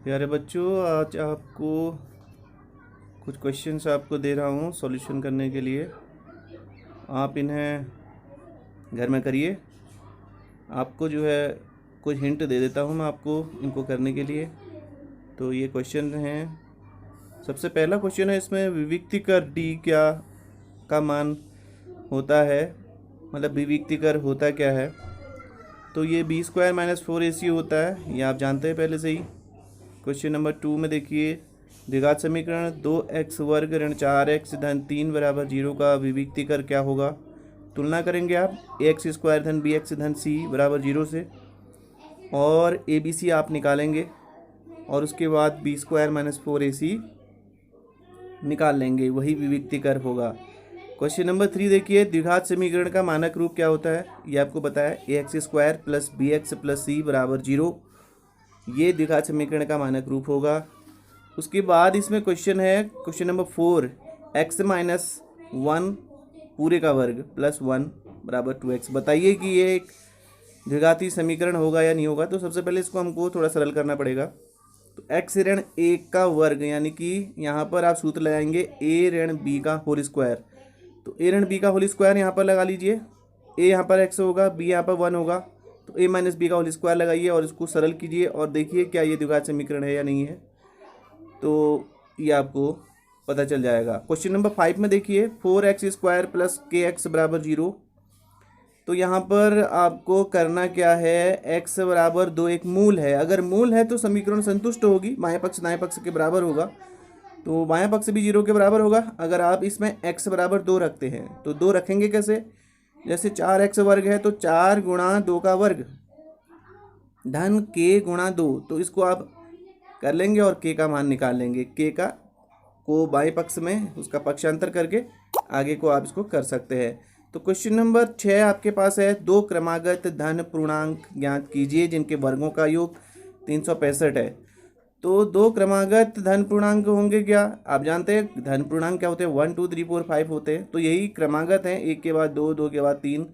प्यारे बच्चों, आज आपको कुछ क्वेश्चंस आपको दे रहा हूँ सॉल्यूशन करने के लिए। आप इन्हें घर में करिए। आपको जो है कुछ हिंट दे देता हूँ मैं आपको इनको करने के लिए। तो ये क्वेश्चन हैं। सबसे पहला क्वेश्चन है, इसमें विविक्ति कर डी क्या का मान होता है, मतलब विविक्ति कर होता क्या है। तो ये बी स्क्वायर माइनस 4ac होता है, ये आप जानते हैं पहले से ही। क्वेश्चन नंबर 2 में देखिए, द्विघात समीकरण 2x वर्ग ऋण 4x धन 3 बराबर 0 का विविक्ति कर क्या होगा। तुलना करेंगे आप ax स्क्वायर धन bx धन c बराबर 0 से, और abc आप निकालेंगे और उसके बाद बी स्क्वायर माइनस 4ac निकाल लेंगे, वही विविक्ति कर होगा। क्वेश्चन नंबर 3 देखिए, द्विघात समीकरण का मानक रूप क्या होता है, ये आपको पता है ax square plus bx plus c बराबर 0, ये द्विघात समीकरण का मानक रूप होगा। उसके बाद इसमें क्वेश्चन है, क्वेश्चन नंबर 4, x माइनस 1 पूरे का वर्ग प्लस 1 बराबर 2x। बताइए कि ये एक द्विघाती समीकरण होगा या नहीं होगा। तो सबसे पहले इसको हमको थोड़ा सरल करना पड़ेगा। तो x ऋण 1 का वर्ग, यानी कि यहाँ पर आप सूत्र लगाएंगे a ऋण b का होल स्क्वायर। तो a ऋण b का होल स्क्वायर यहाँ पर लगा लीजिए। a यहाँ पर x होगा, b यहाँ पर 1 होगा, तो a माइनस बी का होल स्क्वायर लगाइए और इसको सरल कीजिए और देखिए क्या ये द्विघात समीकरण है या नहीं है। तो ये आपको पता चल जाएगा। क्वेश्चन नंबर 5 में देखिए, 4x स्क्वायर प्लस kx बराबर 0। तो यहाँ पर आपको करना क्या है, x बराबर 2 एक मूल है। अगर मूल है तो समीकरण संतुष्ट होगी, बाएं पक्ष दाएं पक्ष के बराबर होगा, तो बाएं पक्ष भी 0 के बराबर होगा। अगर आप इसमें x बराबर 2 रखते हैं तो 2 रखेंगे कैसे, जैसे 4x वर्ग है तो 4 गुणा 2 का वर्ग धन k गुणा 2, तो इसको आप कर लेंगे और k का मान निकाल लेंगे। k का को बाएं पक्ष में उसका पक्षांतर करके आगे को आप इसको कर सकते हैं। तो क्वेश्चन नंबर 6 आपके पास है, दो क्रमागत धन पूर्णांक ज्ञात कीजिए जिनके वर्गों का योग 365 है। तो दो क्रमागत धन पूर्णांक होंगे क्या, आप जानते हैं धन पूर्णांक क्या होते हैं, 1 2 3 4 5 होते हैं। तो यही क्रमागत हैं, एक के बाद दो, दो के बाद तीन,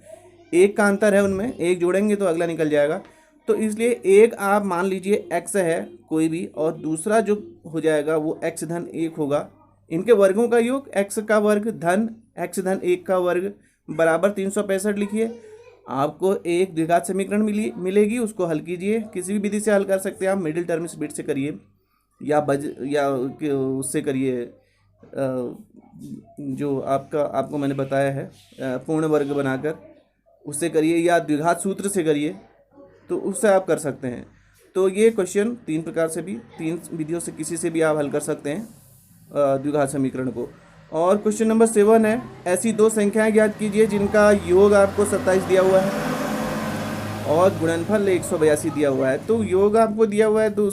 एक का अंतर है उनमें, एक जोड़ेंगे तो अगला निकल जाएगा। तो इसलिए एक आप मान लीजिए x है कोई भी, और दूसरा जो हो जाएगा वो x धन 1 होगा। इनके वर्गों का योग x का वर्ग धन x धन 1 का वर्ग बराबर 365 लिखिए। आपको एक द्विघात समीकरण मिलेगी, उसको हल कीजिए। किसी भी विधि से हल कर सकते हैं आप, मिडिल टर्म बिट से करिए या उससे करिए, जो आपको मैंने बताया है पूर्ण वर्ग बनाकर, उससे करिए या द्विघात सूत्र से करिए, तो उससे आप कर सकते हैं। तो ये क्वेश्चन 3 प्रकार से भी, 3 विधियों से किसी से भी आप हल कर सकते हैं द्विघात समीकरण को। और क्वेश्चन नंबर 7 है, ऐसी दो संख्याएं ज्ञात कीजिए जिनका योग आपको 27 दिया हुआ है और गुणनफल 182 दिया हुआ है। तो योग आपको दिया हुआ है तो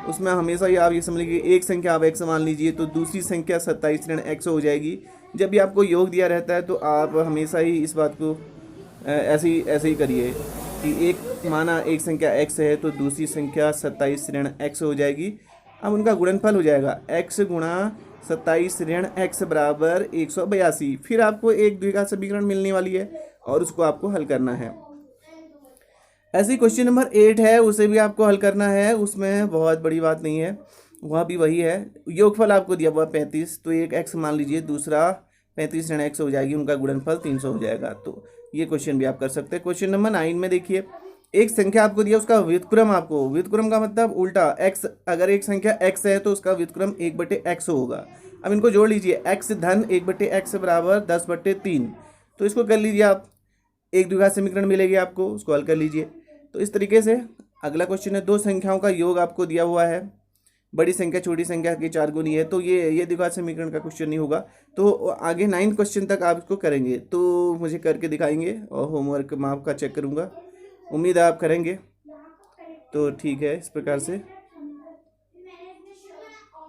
उसमें हमेशा ही आप ये समझ लीजिए, एक संख्या आप x मान लीजिए तो दूसरी संख्या 27 ऋण x हो जाएगी। जब भी आपको योग दिया रहता है तो आप हमेशा ही इस बात को ऐसे ही करिए कि एक माना एक संख्या x है तो दूसरी संख्या 27 ऋण x हो जाएगी। अब उनका गुणनफल हो जाएगा x गुणा 27 ऋण x बराबर 182। फिर आपको एक द्विघात समीकरण मिलने वाली है और उसको आपको हल करना है। ऐसे ही क्वेश्चन नंबर 8 है, उसे भी आपको हल करना है। उसमें बहुत बड़ी बात नहीं है, वह भी वही है। योगफल आपको दिया हुआ 35, तो एक x मान लीजिए, दूसरा 35 ऋण x हो जाएगी, उनका गुणनफल 300 हो जाएगा। तो ये क्वेश्चन भी आप कर सकते हैं। क्वेश्चन नंबर 9 में देखिए, एक संख्या आपको दिया, उसका व्युत्क्रम, आपको व्युत्क्रम का मतलब उल्टा x, अगर एक संख्या x है तो उसका व्युत्क्रम 1/x होगा। अब इनको जोड़ लीजिए, x धन 1/x बराबर 10/3। तो इसको कर लीजिए आप, एक द्विघात समीकरण मिलेगी आपको, उसको हल कर लीजिए। तो इस तरीके से अगला क्वेश्चन है, दो संख्याओं का योग आपको दिया हुआ है, बड़ी संख्या छोटी संख्या की 4 गुनी है, तो ये द्विघात समीकरण का क्वेश्चन नहीं होगा। तो आगे 9 क्वेश्चन तक आप इसको करेंगे तो मुझे करके दिखाएंगे और होमवर्क मैं आपका चेक करूँगा। उम्मीद है आप करेंगे। तो ठीक है, इस प्रकार से